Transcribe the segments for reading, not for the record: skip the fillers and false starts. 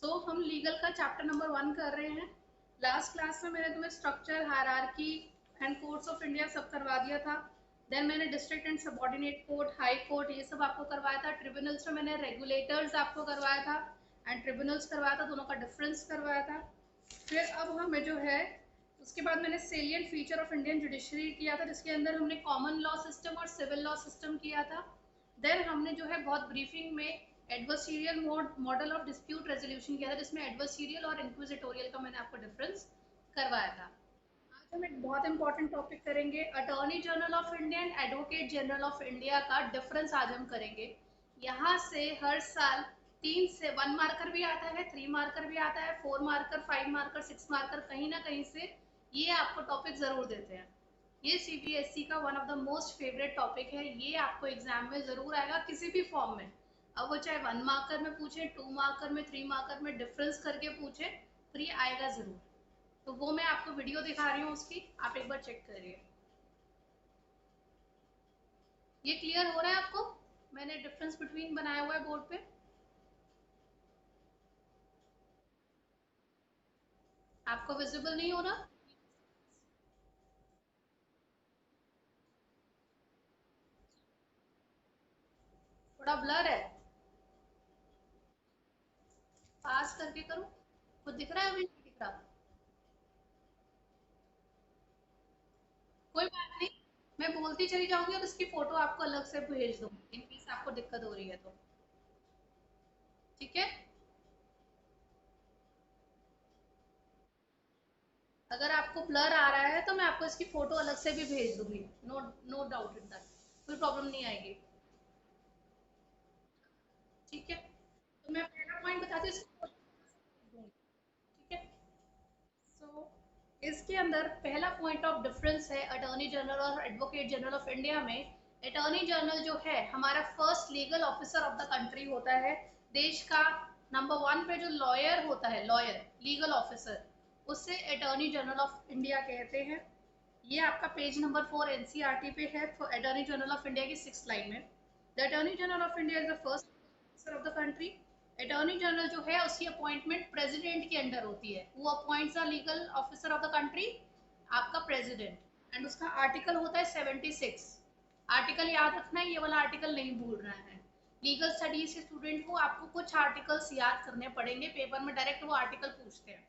हम लीगल का chapter number 1 कर रहे हैं। लास्ट क्लास में मैंने तुम्हें structure, hierarchy and courts of India सब करवा दिया था। देन मैंने district and subordinate court, high court, ये सब आपको करवाया था। ट्रिब्यूनल्स में मैंने रेगुलेटर्स आपको करवाया था एंड ट्रिब्यूनल्स करवाया था, दोनों का डिफरेंस करवाया था। फिर अब हमें जो है उसके बाद मैंने salient feature of Indian judiciary किया था, जिसके अंदर हमने कॉमन लॉ सिस्टम और सिविल लॉ सिस्टम किया था। देन हमने जो है बहुत ब्रीफिंग में adversarial model of dispute resolution किया था, जिसमें एडवर्सरियल और इंक्विजिटोरियल का मैंने आपको डिफरेंस करवाया था। आज हम एक बहुत इंपॉर्टेंट टॉपिक करेंगे, attorney general of India and advocate general of India का डिफरेंस आज हम करेंगे। यहाँ से हर साल 3 से 1 मार्कर भी आता है, 3 मार्कर भी आता है, 4 मार्कर, 5 मार्कर, 6 मार्कर, कहीं ना कहीं से ये आपको टॉपिक जरूर देते हैं। ये सीबीएसई का one of the most favourite topic है, ये आपको एग्जाम में जरूर आएगा किसी भी फॉर्म में। अब वो चाहे 1 मार्कर में पूछे, 2 मार्कर में, 3 मार्कर में डिफरेंस करके पूछे, तो ये आएगा जरूर। तो वो मैं आपको वीडियो दिखा रही हूँ उसकी, आप एक बार चेक करिए। ये क्लियर हो रहा है आपको? मैंने डिफरेंस बिटवीन बनाया हुआ है बोर्ड पे। आपको विजिबल नहीं हो रहा? थोड़ा ब्लर है, पास करके करो। कुछ दिख रहा है? अभी नहीं दिख रहा? कोई बात नहीं, मैं बोलती चली जाऊंगी और उसकी फोटो आपको अलग से भेज दूंगी इन केस आपको दिक्कत हो रही है तो। ठीक है, अगर आपको ब्लर आ रहा है तो मैं आपको इसकी फोटो अलग से भी भेज दूंगी। No, no doubt in that, कोई प्रॉब्लम नहीं आएगी। ठीक है, तो मैं पहला पॉइंट बताती हूँ, इसकी photo भेज दूंगी। ठीक है। सो इसके अंदर पहला पॉइंट ऑफ डिफरेंस है अटॉर्नी जनरल और एडवोकेट जनरल ऑफ इंडिया में। अटॉर्नी जनरल जो है हमारा first legal officer of the country होता है देश का। नंबर 1 पे जो लॉयर होता है, लॉयर लीगल ऑफिसर, उससे अटॉर्नी जनरल ऑफ इंडिया कहते हैं। ये आपका पेज नंबर 4 एनसीईआरटी पे है, अटॉर्नी जनरल ऑफ इंडिया की 6th लाइन में। The attorney general of India is the first officer of the country. Attorney general जो है उसकी अपॉइंटमेंट प्रेसिडेंट के अंडर होती है, वो appoints the legal officer of the country, आपका प्रेसिडेंट। एंड उसका आर्टिकल होता है 76। आर्टिकल याद रखना है, ये वाला आर्टिकल नहीं भूलना है। लीगल स्टडीज के स्टूडेंट को आपको कुछ आर्टिकल्स याद करने पड़ेंगे, पेपर में डायरेक्ट वो आर्टिकल पूछते हैं।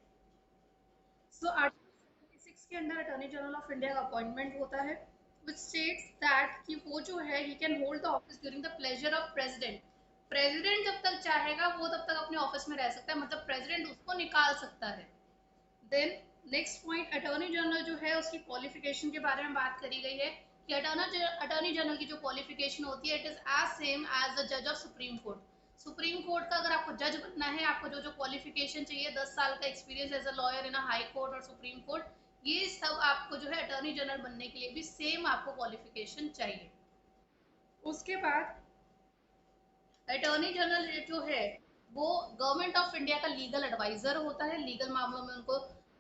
सो आर्टिकल 76 के अंदर अटॉर्नी जनरल ऑफ इंडिया का अपॉइंटमेंट होता है, which states that कि वो जो है he can hold the office during the pleasure of president। President जब तक चाहेगा वो तब तक अपने ऑफिस में रह सकता है, मतलब प्रेसिडेंट उसको निकाल सकता है। Then next point, attorney general जो है उसकी क्वालिफिकेशन के बारे में बात करी गई है कि अटॉर्नी जनरल की जो क्वालिफिकेशन होती है it is as same as the जज of Supreme Court. Supreme Court का अगर आपको जज बनना है, आपको जो जो क्वालिफिकेशन चाहिए, 10 साल का experience as a lawyer in high court और सुप्रीम कोर्ट, ये सब आपको जो है अटॉर्नी जनरल बनने के लिए भी सेम आपको क्वालिफिकेशन चाहिए। उसके बाद अटॉर्नी जनरल जो है वो गवर्नमेंट ऑफ इंडिया का लीगल एडवाइजर होता है, लीगल मामलों में उनको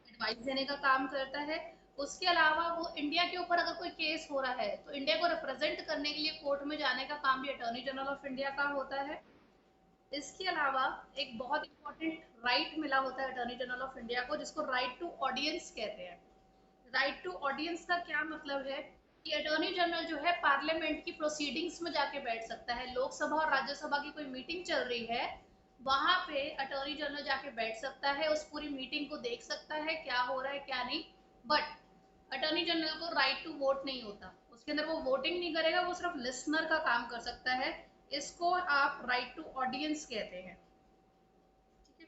एडवाइस देने का काम करता है। उसके अलावा वो इंडिया के ऊपर अगर कोई केस हो रहा है तो इंडिया को रिप्रेजेंट करने के लिए कोर्ट में जाने का काम भी अटॉर्नी जनरल ऑफ इंडिया का होता है। इसके अलावा एक बहुत इंपॉर्टेंट राइट मिला होता है अटॉर्नी जनरल ऑफ इंडिया को, जिसको राइट टू ऑडियंस कहते हैं। राइट टू ऑडियंस का क्या मतलब है कि अटॉर्नी जनरल जो है पार्लियामेंट की प्रोसीडिंग्स में जाके बैठ सकता है। लोकसभा और राज्यसभा की कोई मीटिंग चल रही है, वहां पे अटॉर्नी जनरल जाके बैठ सकता है, उस पूरी मीटिंग को देख सकता है क्या हो रहा है क्या नहीं। बट अटॉर्नी जनरल को राइट टू वोट नहीं होता, उसके अंदर वो वोटिंग नहीं करेगा, वो सिर्फ लिसनर का काम कर सकता है। इसको आप राइट टू ऑडियंस कहते हैं। ठीक है,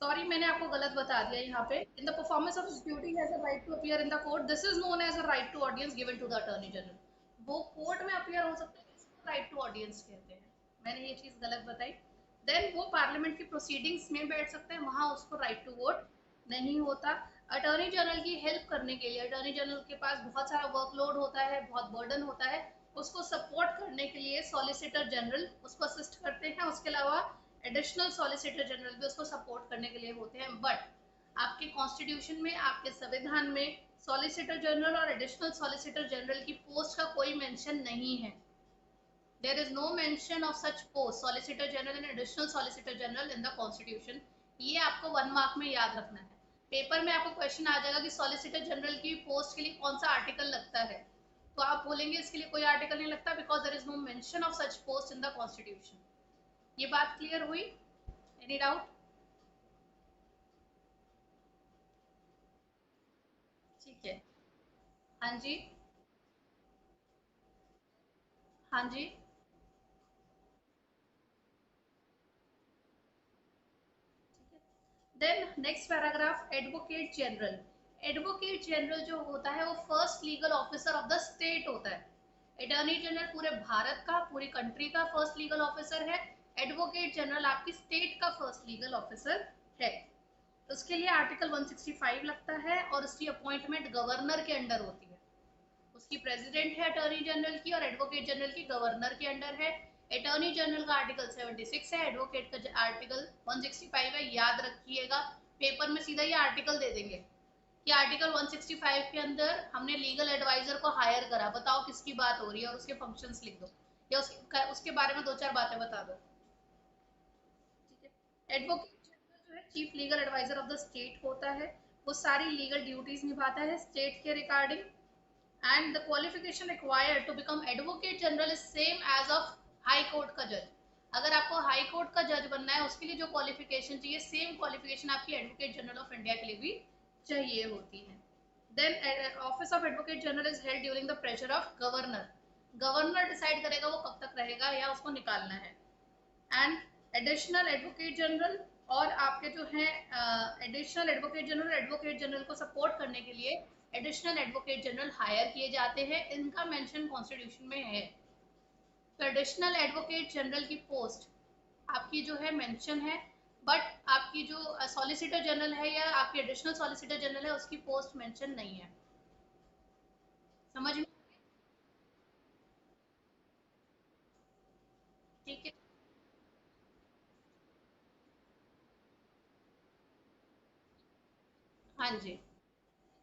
सॉरी मैंने आपको गलत बता दिया यहाँ पे। In the performance of duty has a right to appear in the court, this is known as a right to audience given to the attorney general. वो कोर्ट में अपीयर हो सकते हैं, इसको राइट टू ऑडियंस कहते हैं। मैंने ये चीज गलत बताई। देन वो पार्लियामेंट की प्रोसीडिंग्स में बैठ सकते हैं, वहां उसको राइट टू वोट नहीं होता। अटॉर्नी जनरल की हेल्प करने के लिए, अटॉर्नी जनरल के पास बहुत सारा वर्कलोड होता है, बहुत बर्डन होता है, उसको सपोर्ट करने के लिए सॉलिसिटर जनरल उसको असिस्ट करते हैं। उसके अलावा एडिशनल सॉलिसिटर जनरल भी उसको सपोर्ट करने के लिए होते हैं। बट आपके कॉन्स्टिट्यूशन में, आपके संविधान में सॉलिसिटर जनरल और एडिशनल सॉलिसिटर जनरल की पोस्ट का कोई मेंशन नहीं है। There is no mention of such post solicitor general and additional solicitor general in the constitution. ये आपको 1 मार्क में याद रखना है। पेपर में आपको क्वेश्चन आ जाएगा कि सॉलिसिटर जनरल की पोस्ट के लिए कौन सा आर्टिकल लगता है, तो आप बोलेंगे इसके लिए कोई आर्टिकल नहीं लगता because there is no mention of such post in the constitution. ये बात क्लियर हुई? Any doubt? ठीक है। हाँ जी। हाँ जी। Then next paragraph, advocate general. Advocate general जो होता है वो first legal officer of the state होता है। अटॉर्नी जनरल पूरे भारत का, पूरी कंट्री का फर्स्ट लीगल ऑफिसर है। एडवोकेट जनरल आपकी स्टेट का फर्स्ट लीगल ऑफिसर है। उसके लिए आर्टिकल 165 लगता है और उसकी अपॉइंटमेंट गवर्नर के अंडर होती है। उसकी प्रेसिडेंट है अटॉर्नी जनरल की और एडवोकेट जनरल की गवर्नर के अंडर है। अटॉर्नी जनरल का आर्टिकल 76 है, एडवोकेट का आर्टिकल 165 है, याद रखिएगा। पेपर में सीधा ये आर्टिकल दे देंगे कि आर्टिकल 165 के अंदर हमने लीगल एडवाइजर को हायर करा, बताओ किसकी बात हो रही है, और उसके फंक्शंस लिख दो या उसके बारे में दो चार बातें बता दो। ठीक है। एडवोकेट जनरल जो है chief legal adviser of the state होता है। वो सारी लीगल ड्यूटीज निभाता है स्टेट के regarding. and the qualification required to become advocate general is same as of high court का जज। अगर आपको हाई कोर्ट का जज बनना है उसके लिए जो क्वालिफिकेशन चाहिए, सेम क्वालिफिकेशन आपकी एडवोकेट जनरल ऑफ इंडिया के लिए भी चाहिए होती है। Then office of advocate general is held during the pressure of governor. Governor decide करेगा वो कब तक रहेगा या उसको निकालना है। एंड एडिशनल एडवोकेट जनरल, और आपके जो है एडिशनल एडवोकेट जनरल को सपोर्ट करने के लिए एडिशनल एडवोकेट जनरल हायर किए जाते हैं। इनका मेंशन कॉन्स्टिट्यूशन में है। तो एडिशनल एडवोकेट जनरल की पोस्ट आपकी जो है मेंशन है, बट आपकी जो सॉलिसिटर जनरल है या आपकी एडिशनल सॉलिसिटर जनरल है उसकी पोस्ट मेंशन नहीं है। समझ में? ठीक है। हाँ जी।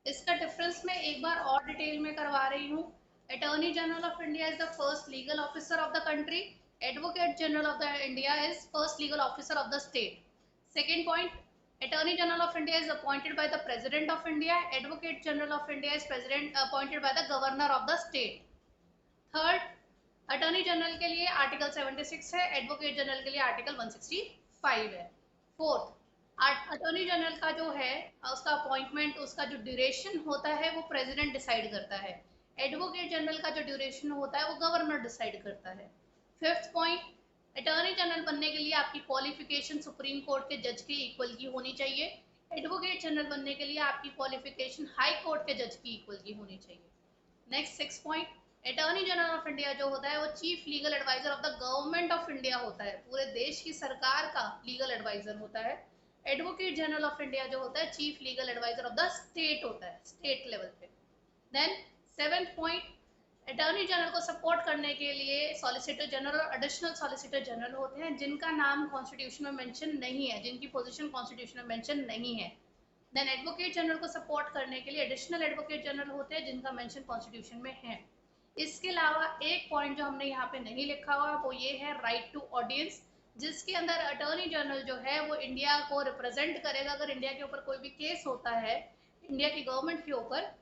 इसका डिफरेंस मैं एक बार और डिटेल में करवा रही हूँ। Attorney general of India is the first legal officer of the country. Advocate general of the India is first legal officer of the state. Second point, attorney general of India is appointed by the president of India. Advocate general of India is president appointed by the governor of the state. Third, attorney general के लिए article 76 है, advocate general के लिए article 165 है। Fourth, attorney general का जो है उसका अपॉइंटमेंट, उसका जो ड्यूरेशन होता है वो प्रेसिडेंट डिसाइड करता है। एडवोकेट जनरल का जो ड्यूरेशन होता है वो गवर्नर डिसाइड करता है। फिफ्थ पॉइंट, अटॉर्नी जनरल बनने के लिए आपकी क्वालिफिकेशन सुप्रीम कोर्ट के जज के इक्वल की होनी चाहिए। एडवोकेट जनरल बनने के लिए आपकी क्वालिफिकेशन हाई कोर्ट के जज की इक्वल की होनी चाहिए। Next 6 point, attorney general of India जो होता है वो chief legal adviser of the government of India होता है, पूरे देश की सरकार का लीगल एडवाइजर होता है। एडवोकेट जनरल ऑफ इंडिया जो होता है chief legal adviser of the state होता है, स्टेट लेवल पे। Then seventh point, attorney general को सपोर्ट करने के लिए सॉलिसिटर जनरल और एडिशनल सॉलिसिटर जनरल होते हैं जिनका नाम कॉन्स्टिट्यूशन में मेंशन नहीं है, जिनकी पोजीशन कॉन्स्टिट्यूशन में मेंशन नहीं है। देन एडवोकेट जनरल को सपोर्ट करने के लिए एडिशनल एडवोकेट जनरल होते हैं जिनका मेंशन कॉन्स्टिट्यूशन में है। इसके अलावा एक पॉइंट जो हमने यहाँ पे नहीं लिखा हुआ वो ये है राइट टू ऑडियंस, जिसके अंदर अटॉर्नी जनरल जो है वो इंडिया को रिप्रेजेंट करेगा। अगर इंडिया के ऊपर कोई भी केस होता है इंडिया की गवर्नमेंट के ऊपर,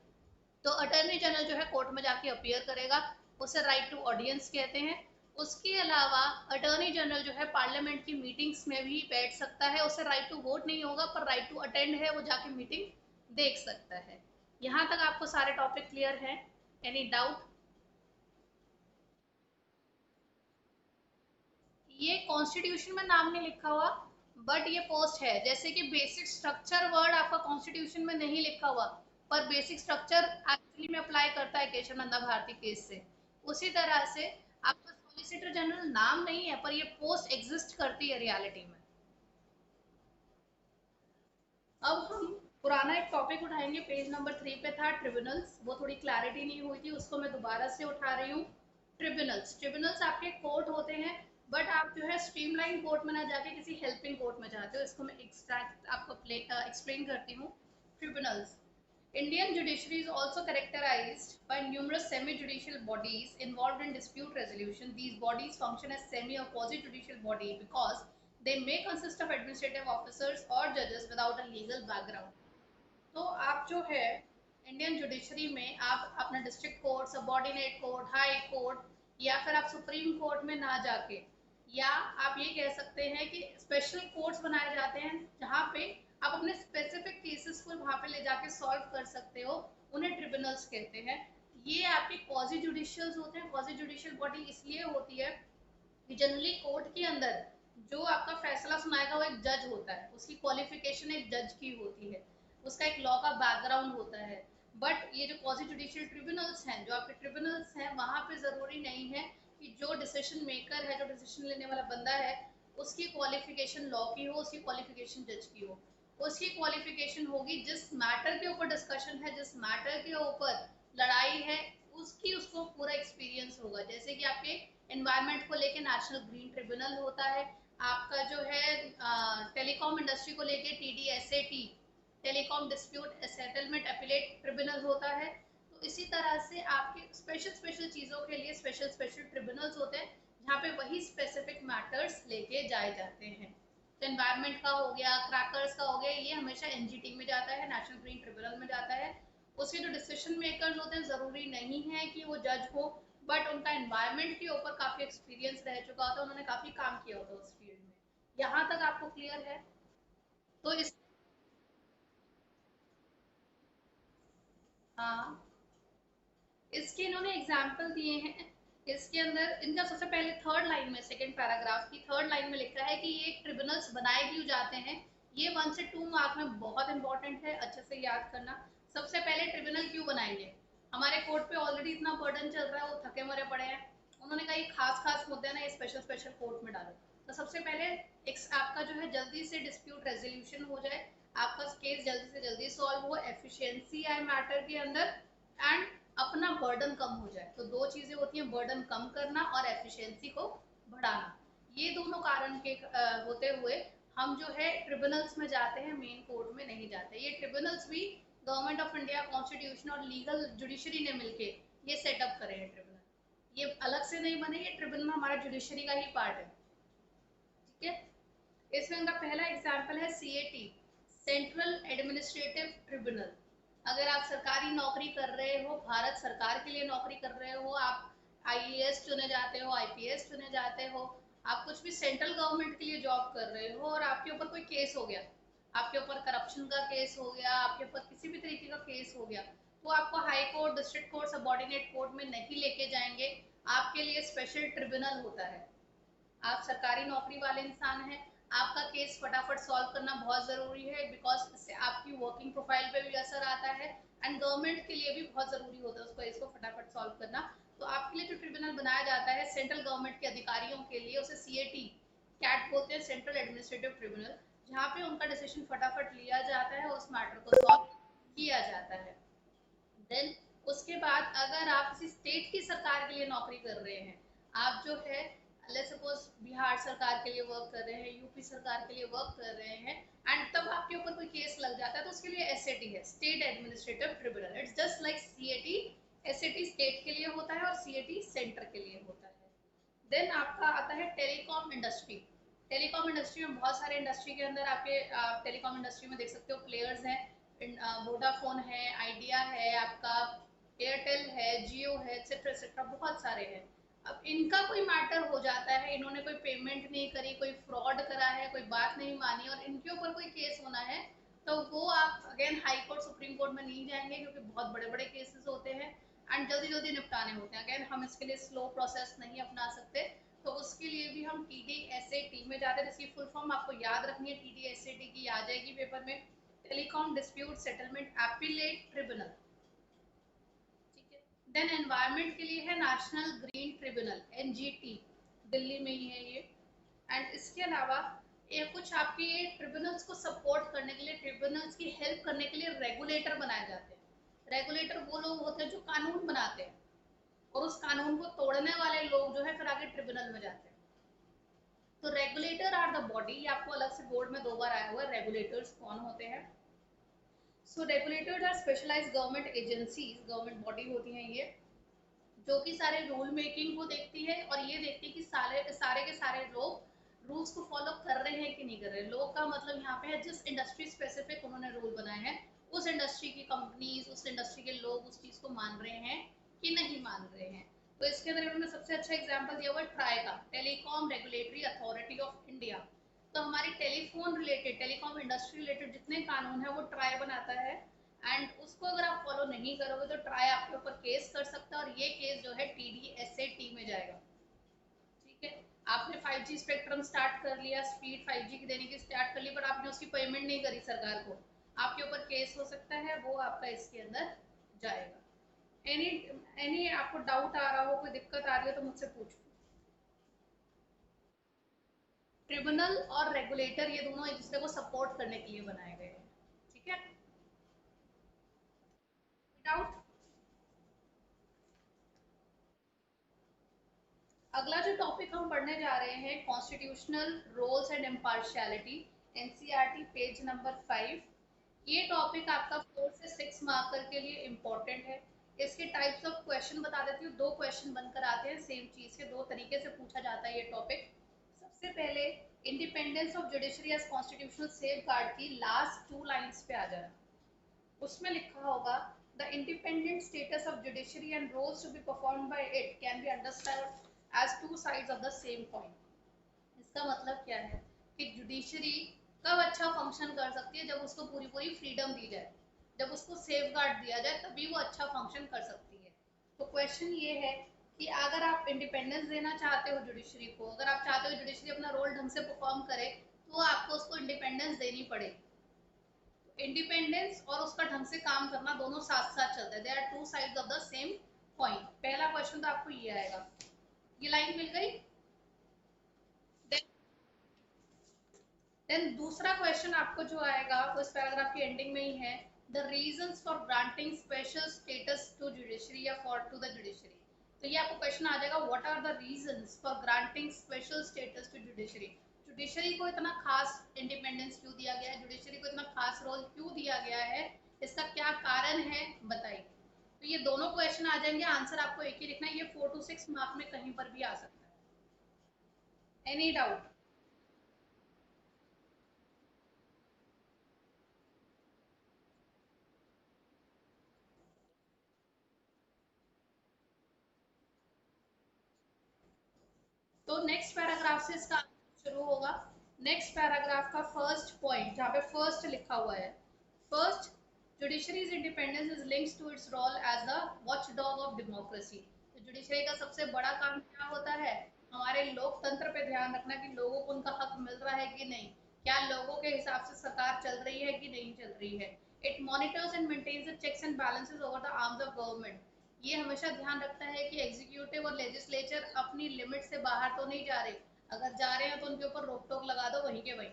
तो अटॉर्नी जनरल जो है कोर्ट में जाके अपीयर करेगा, उसे राइट टू ऑडियंस कहते हैं। उसके अलावा अटॉर्नी जनरल जो है पार्लियामेंट की मीटिंग्स में भी बैठ सकता है, उसे राइट टू वोट नहीं होगा पर राइट टू अटेंड है, वो जाके मीटिंग देख सकता है। यहाँ तक आपको सारे टॉपिक क्लियर हैं? Any doubt? ये कॉन्स्टिट्यूशन में नाम नहीं लिखा हुआ, बट ये पोस्ट है। जैसे कि बेसिक स्ट्रक्चर वर्ड आपका कॉन्स्टिट्यूशन में नहीं लिखा हुआ, पर बेसिक स्ट्रक्चर एक्चुअली में अप्लाई करता है केशव नंदा भारती केस से। उसी तरह से आपका सॉलिसिटर जनरल नाम नहीं है पर ये पोस्ट एग्जिस्ट करती है रियलिटी में। अब हम पुराना एक टॉपिक उठाएंगे, पेज नंबर 3 पे था ट्रिब्यूनल्स, वो थोड़ी क्लैरिटी नहीं हुई थी, उसको मैं दोबारा से उठा रही हूँ। ट्रिब्यूनल्स, ट्रिब्यूनल्स आपके कोर्ट होते हैं, बट आप जो है स्ट्रीमलाइन कोर्ट में ना जाके किसी हेल्पिंग कोर्ट में जाते हो। इसको मैं एक्सट्रैक्ट आपको एक्सप्लेन करती हूँ। Tribunals, Indian judiciary is also characterized by numerous semi-judicial bodies involved in dispute resolution. These bodies function as semi or quasi-judicial body because they may consist of administrative officers or judges without a legal background. तो आप जो है Indian judiciary में आप अपना district court, subordinate court, high court या फिर आप सुप्रीम कोर्ट में ना जाके, या आप ये कह सकते हैं कि स्पेशल कोर्ट्स बनाए जाते हैं जहाँ पे आप अपने स्पेसिफिक केसेस को वहाँ पे ले जाके सॉल्व कर सकते हो, उन्हें ट्रिब्यूनल्स कहते हैं। ये आपके क्वाजी जुडिशियल्स होते हैं। क्वाजी जुडिशियल बॉडी इसलिए होती है कि जनरली कोर्ट के अंदर जो आपका फैसला सुनाएगा वो एक जज होता है, उसकी क्वालिफिकेशन एक जज की होती है, उसका एक लॉ का बैकग्राउंड होता है। बट ये जो क्वाजी जुडिशियल ट्रिब्यूनल्स हैं, जो आपके ट्रिब्यूनल्स हैं, वहाँ पे ज़रूरी नहीं है कि जो डिसीजन मेकर है, जो डिसीजन लेने वाला बंदा है, उसकी क्वालिफिकेशन लॉ की हो, उसकी क्वालिफिकेशन जज की हो। उसकी क्वालिफिकेशन होगी जिस मैटर के ऊपर डिस्कशन है, जिस मैटर के ऊपर लड़ाई है, उसकी उसको पूरा एक्सपीरियंस होगा। जैसे कि आपके एनवायरनमेंट को लेके नेशनल ग्रीन ट्रिब्यूनल होता है, आपका जो है टेलीकॉम इंडस्ट्री को लेके TDSAT, telecom dispute settlement appellate tribunal होता है। तो इसी तरह से आपके स्पेशल स्पेशल चीज़ों के लिए स्पेशल स्पेशल ट्रिब्यूनल्स होते हैं जहाँ पे वही स्पेसिफिक मैटर्स लेके जाए जाते हैं। तो एनवायरनमेंट का हो गया, क्रैकर्स का हो गया, ये हमेशा NGT में जाता है, नेशनल ग्रीन ट्रिब्यूनल में जाता है। उसके जो डिसीजन मेकर्स होते हैं ज़रूरी नहीं है कि वो जज हो, बट उनका एनवायरनमेंट के ऊपर काफ़ी एक्सपीरियंस रह चुका होता है, उन्होंने काफ़ी काम किया होता है उस फील्ड में। यहाँ तक आपको क्लियर है? तो इस हाँ, इसके इन्होंने एग्जाम्पल दिए हैं। इसके अंदर इनका सबसे पहले थर्ड लाइन में, सेकंड पैराग्राफ की थर्ड लाइन में लिखा है कि ये ट्रिब्यूनल्स बनाए क्यों जाते हैं। ये 1 से 2 मार्क में बहुत इंपॉर्टेंट है, अच्छे से याद करना। सबसे पहले ट्रिब्यूनल क्यों बनाएंगे? हमारे कोर्ट पे ऑलरेडी इतना बर्डन चल रहा है, वो थके मरे पड़े हैं। उन्होंने कहा ये खास खास मुद्दे ना ये स्पेशल स्पेशल कोर्ट में डालो। तो सबसे पहले एक आपका जो है जल्दी से डिस्प्यूट रेजोल्यूशन हो जाए, आपका केस जल्दी से जल्दी सॉल्व हो, एफिशिएंसी आए मैटर के अंदर, एंड अपना बर्डन कम हो जाए। तो दो चीजें होती हैं, बर्डन कम करना और एफिशिएंसी को बढ़ाना। ये दोनों कारण के होते हुए हम जो है ट्रिब्यूनल्स में जाते हैं, मेन कोर्ट में नहीं जाते। ये ट्रिब्यूनल्स भी गवर्नमेंट ऑफ इंडिया कॉन्स्टिट्यूशन और लीगल जुडिशरी ने मिलके ये सेटअप करे हैं ट्रिब्यूनल। ये अलग से नहीं बने, ये ट्रिब्यूनल हमारा जुडिशरी का ही पार्ट है। ठीक है। इसमें उनका पहला एग्जाम्पल है CAT, सेंट्रल एडमिनिस्ट्रेटिव ट्रिब्यूनल। अगर आप सरकारी नौकरी कर रहे हो, भारत सरकार के लिए नौकरी कर रहे हो, आप IAS चुने जाते हो, IPS चुने जाते हो, आप कुछ भी सेंट्रल गवर्नमेंट के लिए जॉब कर रहे हो और आपके ऊपर कोई केस हो गया, आपके ऊपर करप्शन का केस हो गया, आपके ऊपर किसी भी तरीके का केस हो गया, तो आपको high court, district court, subordinate court में नहीं लेके जाएंगे। आपके लिए स्पेशल ट्रिब्यूनल होता है। आप सरकारी नौकरी वाले इंसान हैं, आपका केस फटाफट सॉल्व करना बहुत ज़रूरी है, बिकॉज इससे आपकी वर्किंग प्रोफाइल पे भी असर आता है, एंड गवर्नमेंट के लिए भी बहुत ज़रूरी होता है उसको इसको फटाफट सॉल्व करना। तो आपके लिए जो ट्रिब्यूनल बनाया जाता है सेंट्रल गवर्नमेंट के अधिकारियों के लिए, उसे CAT कैट बोलते हैं, सेंट्रल एडमिनिस्ट्रेटिव ट्रिब्यूनल, जहाँ पे उनका डिसीजन फटाफट लिया जाता है, उस मैटर को सॉल्व किया जाता है। देन उसके बाद अगर आप किसी स्टेट की सरकार के लिए नौकरी कर रहे हैं, आप जो है लेट्स सपोज बिहार सरकार के लिए वर्क कर रहे हैं, यूपी सरकार के लिए वर्क कर रहे हैं, एंड तब आपके ऊपर कोई केस लग जाता है, तो उसके लिए SAT है, state administrative tribunal. It's just like CAT। SAT state के लिए होता है और CAT सेंटर के लिए होता है। देन आपका आता है टेलीकॉम इंडस्ट्री। टेलीकॉम इंडस्ट्री में बहुत सारे इंडस्ट्री के अंदर आपके टेलीकॉम इंडस्ट्री में देख सकते हो प्लेयर्स हैं, वोडाफोन है, आइडिया है, आपका एयरटेल है, जियो है, एक्सेट्रा एक्सेट्रा, बहुत सारे हैं। अब इनका कोई मैटर हो जाता है, इन्होंने कोई पेमेंट नहीं करी, कोई फ्रॉड करा है, कोई बात नहीं मानी और इनके ऊपर कोई केस होना है, तो वो आप again high court, Supreme court में नहीं जाएंगे क्योंकि बहुत बड़े बड़े केसेस होते हैं एंड जल्दी जल्दी निपटाने होते हैं। अगेन हम इसके लिए स्लो प्रोसेस नहीं अपना सकते, तो उसके लिए भी हम TDSAT में जाते हैं, जिसकी फुल फॉर्म आपको याद रखनी है, TDSAT की आ जाएगी पेपर में, telecom dispute settlement appellate tribunal. ठीक है। देन एनवायरनमेंट के लिए है national green tribunal, NGT, Delhi में ही है ये। एंड इसके अलावा ये कुछ आपके ये ट्रिब्यूनल्स को सपोर्ट करने के लिए, ट्रिब्यूनल्स की हेल्प करने के लिए रेगुलेटर बनाए जाते हैं। रेगुलेटर वो लोग होते हैं जो कानून बनाते हैं, और उस कानून को तोड़ने वाले लोग जो है फिर आगे ट्रिब्यूनल में जाते हैं। तो रेगुलेटर आर द बॉडी, ये आपको अलग से बोर्ड में 2 बार आया हुआ है, रेगुलेटर्स कौन होते हैं। So regulators are specialised government agencies, government body होती हैं ये, जो कि सारे रूल मेकिंग को देखती है और ये देखती है कि सारे सारे के सारे लोग रूल्स को फॉलो कर रहे हैं कि नहीं कर रहे। लोग का मतलब यहाँ पे है जिस इंडस्ट्री स्पेसिफिक उन्होंने रूल बनाए हैं, उस इंडस्ट्री की कंपनीज, उस इंडस्ट्री के लोग उस चीज को मान रहे हैं कि नहीं मान रहे हैं। तो इसके अंदर इन्होंने सबसे अच्छा एग्जाम्पल दिया हुआ ट्राई का, telecom regulatory authority of India. तो हमारी telephone related, telecom industry related जितने कानून है वो ट्राई बनाता है, एंड उसको अगर आप फॉलो नहीं करोगे तो ट्राई आपके ऊपर केस कर सकता है, और ये केस जो है TDSAT में जाएगा। ठीक है, आपने 5G स्पेक्ट्रम स्टार्ट कर लिया, स्पीड 5G की देने की स्टार्ट कर ली, पर आपने उसकी पेमेंट नहीं करी सरकार को, आपके ऊपर केस हो सकता है, वो आपका इसके अंदर जाएगा। एनी एनी आपको डाउट आ रहा हो, कोई दिक्कत आ रही हो तो मुझसे पूछो। ट्रिब्यूनल और रेगुलेटर ये दोनों एक दूसरे को सपोर्ट करने के लिए बनाए गए हैं। ठीक है, डाउट। अगला जो टॉपिक हम पढ़ने जा रहे हैं, constitutional roles and impartiality, NCERT page number 5। ये टॉपिक आपका 4 से 6 मार्कर के लिए इम्पोर्टेंट है। इसके टाइप्स ऑफ क्वेश्चन बता देती हूँ, दो क्वेश्चन बनकर आते हैं सेम चीज के, दो तरीके से पूछा जाता है ये टॉपिक। सबसे पहले, independence of judiciary as constitutional safeguard की लास्ट 2 लाइंस पे आ जाना। उसमें लिखा होगा, the independent status of judiciary and roles to be performed by it can be understand as two sides of the same coin. इसका मतलब क्या है कि जुडिशरी कब अच्छा फंक्शन कर सकती है, जब उसको पूरी पूरी फ्रीडम दी जाए, जब उसको सेफ गार्ड दिया जाए, तभी वो अच्छा फंक्शन कर सकती है। तो क्वेश्चन ये है कि अगर आप इंडिपेंडेंस देना चाहते हो जुडिशरी को, अगर आप चाहते हो जुडिशरी अपना रोल ढंग से परफॉर्म करे, तो आपको उसको इंडिपेंडेंस देनी पड़ेगी। इंडिपेंडेंस और उसका ढंग से काम करना दोनों साथ साथ चलते हैं, they are two sides of the same coin. पहला क्वेश्चन तो आपको ये आएगा, ये लाइन मिल गई। देन दूसरा क्वेश्चन आपको जो आएगा वो इस पैराग्राफ की एंडिंग में ही है, the reasons for granting special status to judiciary या फॉर टू द जुडिशरी। तो ये आपको क्वेश्चन आ जाएगा, what are the reasons for granting special status to judiciary. Judiciary को इतना खास इंडिपेंडेंस क्यों दिया गया है, जुडिशरी को इतना खास रोल क्यों दिया गया है, इसका क्या कारण है बताइए। तो ये दोनों क्वेश्चन आ जाएंगे, आंसर आपको एक ही लिखना है, ये 4 to 6 मार्क में कहीं पर भी आ सकता है। Any doubt? तो नेक्स्ट पैराग्राफ से इसका शुरू होगा। नेक्स्ट पैराग्राफ का फर्स्ट पॉइंट जहाँ पे फर्स्ट लिखा हुआ है, first, judiciary's independence is linked to its role as the watchdog of democracy. तो जुडिशरी का सबसे बड़ा काम क्या होता है, हमारे लोकतंत्र पे ध्यान रखना कि लोगों को उनका हक मिल रहा है कि नहीं, क्या लोगों के हिसाब से सरकार चल रही है कि नहीं चल रही है। It monitors and maintains the checks and balances over the arms of government. ये हमेशा ध्यान रखता है कि एग्जीक्यूटिव और लेजिस्लेचर अपनी लिमिट से बाहर तो नहीं जा रहे, अगर जा रहे हैं तो उनके ऊपर रोक टोक लगा दो वहीं के वहीं।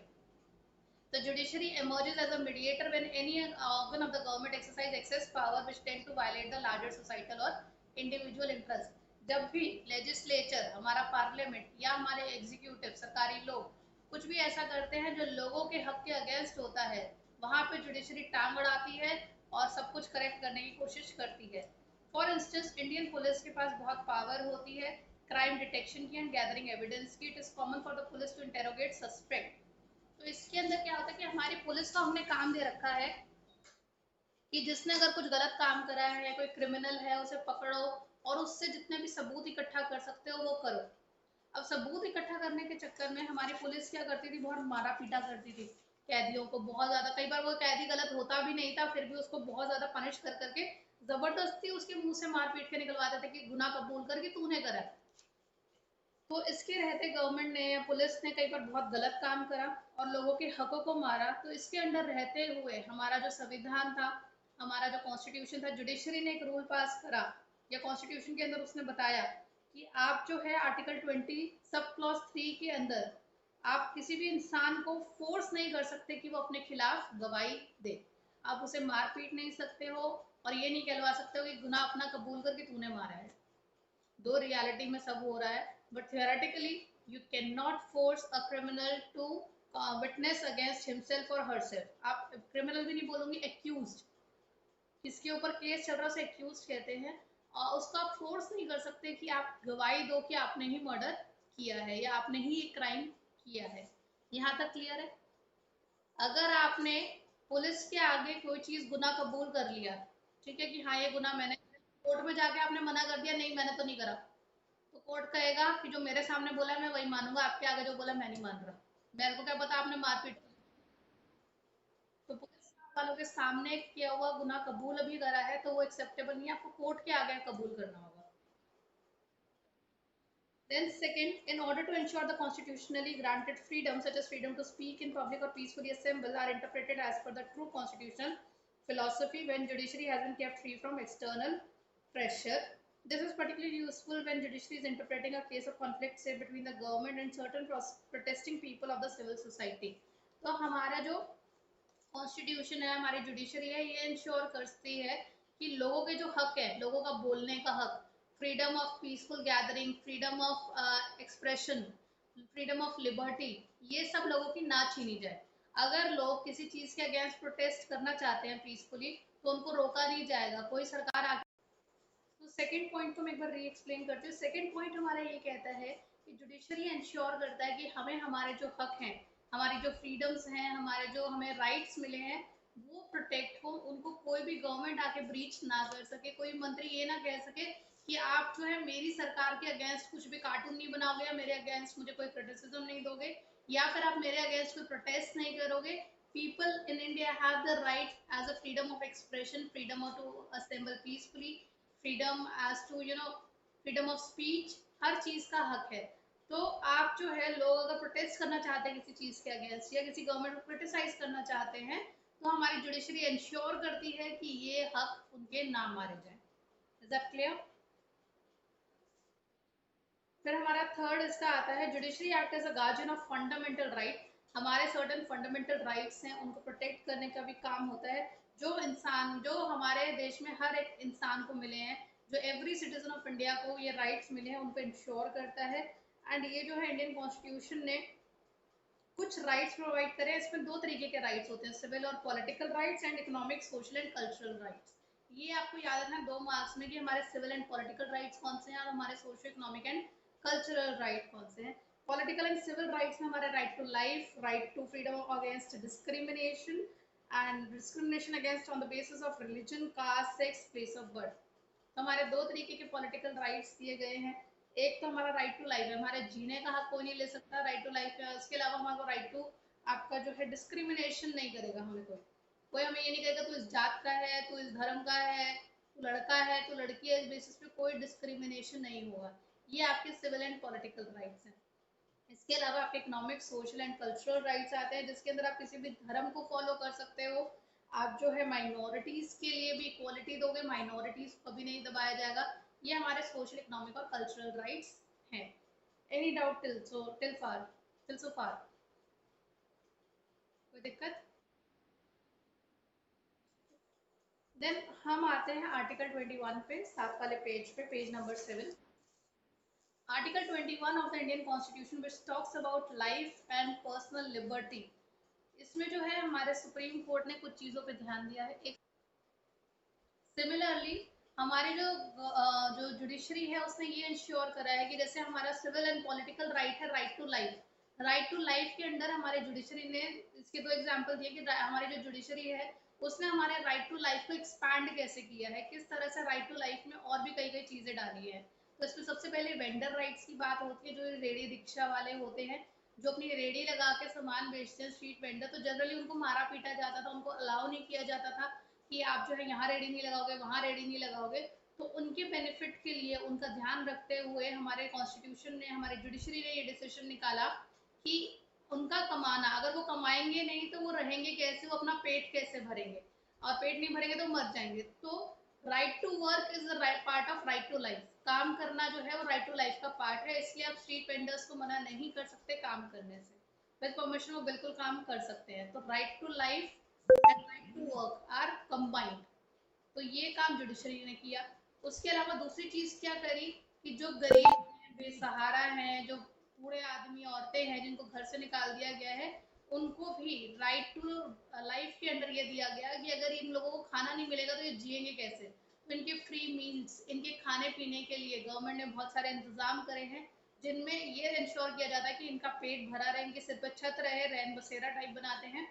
The judiciary emerges as a mediator when any organ of the government exercise excess power which tend to violate the larger societal or individual interest। जब भी लेजिस्लेचर, हमारा पार्लियामेंट या हमारे एग्जीक्यूटिव सरकारी लोग कुछ भी ऐसा करते हैं जो लोगों के हक के अगेंस्ट होता है, वहां पे जुडिशरी टांग अड़ाती है और सब कुछ करेक्ट करने की कोशिश करती है। फॉर इंस्टेंस, इंडियन पुलिस के पास बहुत पावर होती है क्राइम डिटेक्शन की एंड गैदरिंग एविडेंस की। It is common for the police to interrogate suspect. तो इसके अंदर क्या होता है कि हमारी पुलिस को हमने काम दे रखा है कि जिसने अगर कुछ गलत काम करा है या कोई क्रिमिनल है उसे पकड़ो, और उससे जितने भी सबूत इकट्ठा कर सकते हो वो करो। अब सबूत इकट्ठा करने के चक्कर में हमारी पुलिस क्या करती थी, बहुत मारा पीटा करती थी कैदियों को, बहुत ज्यादा। कई बार वो कैदी गलत होता भी नहीं था, फिर भी उसको बहुत ज्यादा पनिश कर करके जबरदस्ती उसके मुंह से मार पीट के निकलवाते थे कि गुनाह कबूल कर कि तूने करा। तो इसके रहते गवर्नमेंट ने या पुलिस ने कई बार बहुत गलत काम करा और लोगों के हकों को मारा, तो इसके अंडर रहते हुए हमारा जो संविधान था, हमारा जो कॉन्स्टिट्यूशन था, जुडिशरी ने एक रूल पास करा या कॉन्स्टिट्यूशन के अंदर उसने बताया कि आप जो है आर्टिकल 20 सब क्लॉज 3 के अंदर आप किसी भी इंसान को फोर्स नहीं कर सकते कि वो अपने खिलाफ गवाही दे। आप उसे मार पीट नहीं सकते हो और ये नहीं कहलवा सकते हो कि गुनाह अपना कबूल करके तूने मारा है। दो रियलिटी में सब हो रहा है, but theoretically you can not force a criminal to witness against himself और हरसेल्फ। आप क्रिमिनल भी नहीं बोलूंगी, एक्यूज्ड, किसके ऊपर केस चल रहा है उसे एक्यूज कहते हैं, और उसको आप फोर्स नहीं कर सकते कि आप गवाही दो कि आपने ही मर्डर किया है या आपने ही ये क्राइम किया है। यहाँ तक क्लियर है? अगर आपने पुलिस के आगे कोई चीज गुनाह कबूल कर लिया, ठीक है कि हाँ ये गुनाह मैंने, कोर्ट में जाके आपने मना कर दिया नहीं मैंने तो नहीं करा, तो कोर्ट कहेगा कि जो मेरे सामने बोला है मैं वही मानूंगा, आपके आगे जो बोला मैं नहीं मान रहा, मेरे को क्या पता आपने मारपीट की। तो पुलिस वालों के सामने किया हुआ गुनाह कबूल अभी करा है तो वो एक्सेप्टेबल नहीं है, आपको कोर्ट के आगे कबूल करना होगा। Then second, in order to ensure the constitutionally granted freedom, such as freedom to speak in public or peacefully assemble, are interpreted as per the true constitutional philosophy when judiciary has been kept free from external pressure. This is particularly useful when judiciary is interpreting a case of conflict, say between the government and certain protesting people of the civil society. तो हमारा जो constitution है, हमारी judiciary है, ये ensure करती है कि लोगों के जो हक है, लोगों का बोलने का हक, freedom of peaceful gathering, freedom of expression, freedom of liberty, ये सब लोगों की ना छीनी जाए। अगर लोग किसी चीज के अगेंस्ट प्रोटेस्ट करना चाहते हैं पीसफुली तो उनको रोका नहीं जाएगा, कोई सरकार आके। तो सेकंड पॉइंट को मैं एक बार री एक्सप्लेन करती हूँ। सेकंड पॉइंट हमारा ये कहता है कि जुडिशरी इंश्योर करता है कि हमें हमारे जो हक हैं, हमारी जो फ्रीडम्स हैं, हमारे जो हमें राइट्स मिले हैं वो प्रोटेक्ट हो, उनको कोई भी गवर्नमेंट आके ब्रीच ना कर सके, कोई मंत्री ये ना कह सके कि आप जो है मेरी सरकार के अगेंस्ट कुछ भी कार्टून नहीं बनाओगे या मेरे अगेंस्ट मुझे कोई क्रिटिसिज्म नहीं दोगे या फिर आप मेरे अगेंस्ट कोई प्रोटेस्ट नहीं करोगे। People in India have the right as a freedom of expression, freedom to assemble peacefully, freedom as to freedom of speech, हर चीज का हक है। तो आप जो है लोग अगर प्रोटेस्ट करना चाहते हैं किसी चीज के अगेंस्ट या किसी गवर्नमेंट को क्रिटिसाइज करना चाहते हैं तो हमारी जुडिशरी इंश्योर करती है कि ये हक उनके ना मारे जाए। Is that clear? फिर हमारा थर्ड इसका आता है judiciary act as a guardian of fundamental right. हमारे सर्टन फंडामेंटल राइट्स हैं उनको प्रोटेक्ट करने का भी काम होता है, जो इंसान जो हमारे देश में हर एक इंसान को मिले हैं, जो एवरी सिटीजन ऑफ इंडिया को ये राइट्स मिले हैं उनको इंश्योर करता है। एंड ये जो है इंडियन कॉन्स्टिट्यूशन ने कुछ राइट्स प्रोवाइड करें, इसमें दो तरीके के राइट्स होते हैं, सिविल और political rights and economic social and cultural rights. ये आपको याद रखना है 2 मार्क्स में कि हमारे सिविल एंड पॉलिटिकल राइट्स कौन से हैं और हमारे socio economic and cultural right कौन से हैं। पॉलिटिकल एंड सिविल राइट्स में हमारे right to life, right to freedom against discrimination and discrimination against on the basis of religion, caste, sex, place of birth. तो हमारे दो तरीके के पॉलिटिकल राइट्स दिए गए हैं। एक तो हमारा राइट टू लाइफ है, हमारे जीने का हक कोई नहीं ले सकता, राइट टू लाइफ है। उसके अलावा हमारा राइट टू आपका जो है डिस्क्रिमिनेशन नहीं करेगा हमें कोई, कोई हमें ये नहीं कहेगा तू इस जात का है, तू इस धर्म का है, तू लड़का है, तू लड़की है, इस बेसिस पे कोई डिस्क्रिमिनेशन नहीं होगा। ये आपके सिविल एंड पॉलिटिकल राइट्स हैं। इसके अलावा आपके economic, social and cultural rights आते हैं जिसके अंदर आप किसी भी धर्म को फॉलो कर सकते हो। आप जो है माइनॉरिटीज के लिए भी इक्वालिटी दोगे, माइनॉरिटीज को कभी नहीं दबाया जाएगा। ये हमारे सोशल, इकोनॉमिक और कल्चरल राइट्स हैं। एनी डाउट टिल सो फार? कोई दिक्कत? देन हम आते हैं आर्टिकल 21 पे, सात वाले पेज पे, page number 7। Article 21 of the Indian constitution which talks about life and personal liberty. इसमें जो है हमारे सुप्रीम कोर्ट ने कुछ चीजों पे ध्यान दिया है। एक सिमिलरली हमारे जो जुडिशरी है उसने ये इंश्योर करा है कि जैसे हमारा सिविल एंड पॉलिटिकल राइट है, right to life, right to life के अंदर हमारे जुडिशरी ने इसके दो एग्जांपल दिए कि हमारी जो जुडिशरी है उसने हमारे राइट टू लाइफ को एक्सपैंड कैसे किया है, किस तरह से राइट टू लाइफ में और भी कई कई चीजें डाली है। तो इसमें सबसे पहले वेंडर राइट्स की बात होती है, जो रेडी रिक्शा वाले होते हैं जो अपनी रेडी लगा के सामान बेचते हैं, स्ट्रीट वेंडर, तो जनरली उनको मारा पीटा जाता था, उनको अलाउ नहीं किया जाता था कि आप जो है यहाँ रेडी नहीं लगाओगे, वहाँ रेडी नहीं लगाओगे। तो उनके बेनिफिट के लिए, उनका ध्यान रखते हुए हमारे कॉन्स्टिट्यूशन ने, हमारे जुडिशरी ने ये डिसीजन निकाला कि उनका कमाना, अगर वो कमाएंगे नहीं तो वो रहेंगे कैसे, वो अपना पेट कैसे भरेंगे, और पेट नहीं भरेंगे तो मर जाएंगे। तो right to work is the part of right to life. काम करना जो है वो राइट टू लाइफ का पार्ट है, इसलिए आप स्ट्रीट वेंडर्स को मना नहीं कर सकते काम करने से, विद परमिशन वो बिल्कुल काम कर सकते हैं। तो right to life and right to work are combined. तो ये काम जुडिशरी ने किया। उसके अलावा दूसरी चीज क्या करी कि जो गरीब हैं, बेसहारा हैं, जो बूढ़े आदमी, औरतें हैं जिनको घर से निकाल दिया गया है, उनको भी राइट टू लाइफ के अंदर ये दिया गया कि अगर इन लोगों को खाना नहीं मिलेगा तो ये जिएंगे कैसे। तो इनके फ्री मील्स, इनके खाने पीने के लिए गवर्नमेंट ने बहुत सारे इंतजाम करे हैं, जिनमें ये इंश्योर किया जाता है कि इनका पेट भरा रहे, इनके सिर पर छत रहे, रैन बसेरा टाइप बनाते हैं,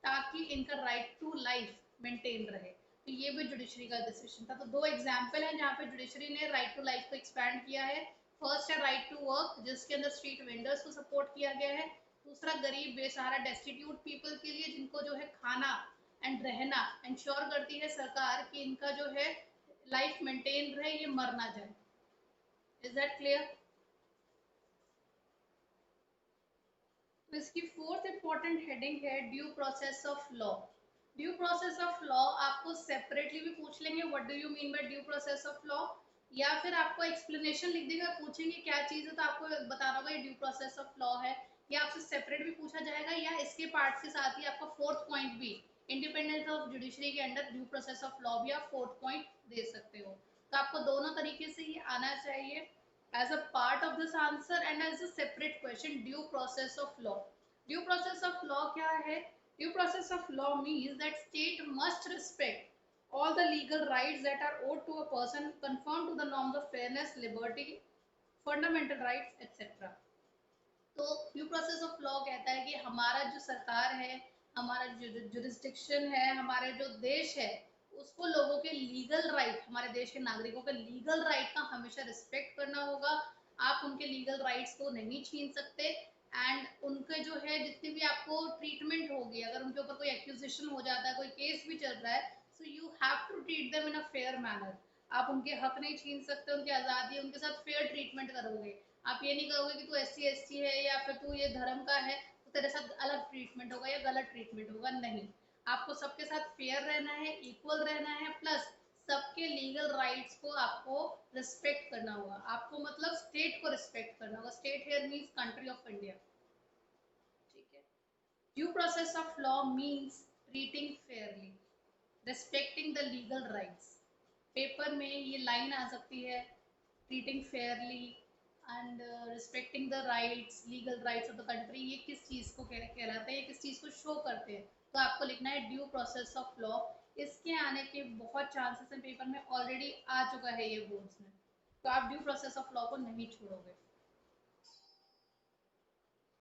ताकि इनका राइट टू लाइफ मेंटेन रहे। तो ये भी जुडिशरी का डिसीजन था। तो दो एग्जाम्पल हैं जहाँ पे जुडिशरी ने राइट टू लाइफ को एक्सपैंड किया है। फर्स्ट है राइट टू वर्क, जिसके अंदर स्ट्रीट वेंडर्स को सपोर्ट किया गया है। दूसरा गरीब बेसहारा डेस्टिट्यूट पीपल के लिए, जिनको जो है खाना एंड रहना इंश्योर करती है सरकार कि इनका जो है लाइफ मेंटेन रहे, ये मर ना जाए। Is that clear? तो इसकी फोर्थ इंपॉर्टेंट हेडिंग है due process of law. Due process of law आपको सेपरेटली भी पूछ लेंगे, what do you mean by due process of law, या फिर आपको एक्सप्लेनेशन लिख देगा, पूछेंगे क्या चीज़ है तो आपको बताना होगा ये ड्यू प्रोसेस ऑफ लॉ है, या आपसे सेपरेट भी पूछा जाएगा, या इसके पार्ट के साथ ही आपका फोर्थ पॉइंट भी इंडिपेंडेंस ऑफ जुडिशरी के under due process of law भी आप फोर्थ पॉइंट दे सकते हो। तो आपको दोनों तरीके से ये आना चाहिए, as a part of this answer and as a separate question, due process of law. Due process of law क्या है? Due process of law means that state must respect all the legal rights that are owed to a person conform to the norms of fairness, liberty, fundamental rights, etc. तो due process of law कहता है कि हमारा जो सरकार है, हमारा जो जुरिस्डिक्शन है, हमारे जो देश है, उसको लोगों के लीगल राइट, हमारे देश के नागरिकों के लीगल राइट का हमेशा रिस्पेक्ट करना होगा। आप उनके लीगल राइट्स को नहीं छीन सकते, एंड उनके जो है जितनी भी आपको ट्रीटमेंट होगी, अगर उनके ऊपर कोई एक्यूजिशन हो जाता है, कोई केस भी चल रहा है, so you have to treat them in a fair manner. आप उनके हक नहीं छीन सकते, उनकी आज़ादी, उनके साथ फेयर ट्रीटमेंट करोगे। आप ये नहीं कहोगे कि तू SC ST है या फिर तू ये धर्म का है तो तेरे साथ अलग ट्रीटमेंट होगा या गलत ट्रीटमेंट होगा, नहीं। आपको सबके साथ फेयर रहना है, इक्वल रहना है, प्लस सबके लीगल राइट्स को आपको रिस्पेक्ट करना होगा। आपको मतलब स्टेट को रिस्पेक्ट करना होगा। State here means country of India, ठीक है। Due process of law means treating fairly, respecting the legal rights. Paper में ये लाइन आ सकती है, treating fairly and respecting the rights, legal rights of the country, ये किस चीज़ को कहलाते हैं, किस चीज़ को शो करते हैं। तो आपको लिखना है ड्यू प्रोसेस ऑफ लॉ। इसके आने के बहुत चांसेस हैं, पेपर में ऑलरेडी आ चुका है ये बोर्ड्स में, तो आप ड्यू प्रोसेस ऑफ लॉ को नहीं छोड़ोगे।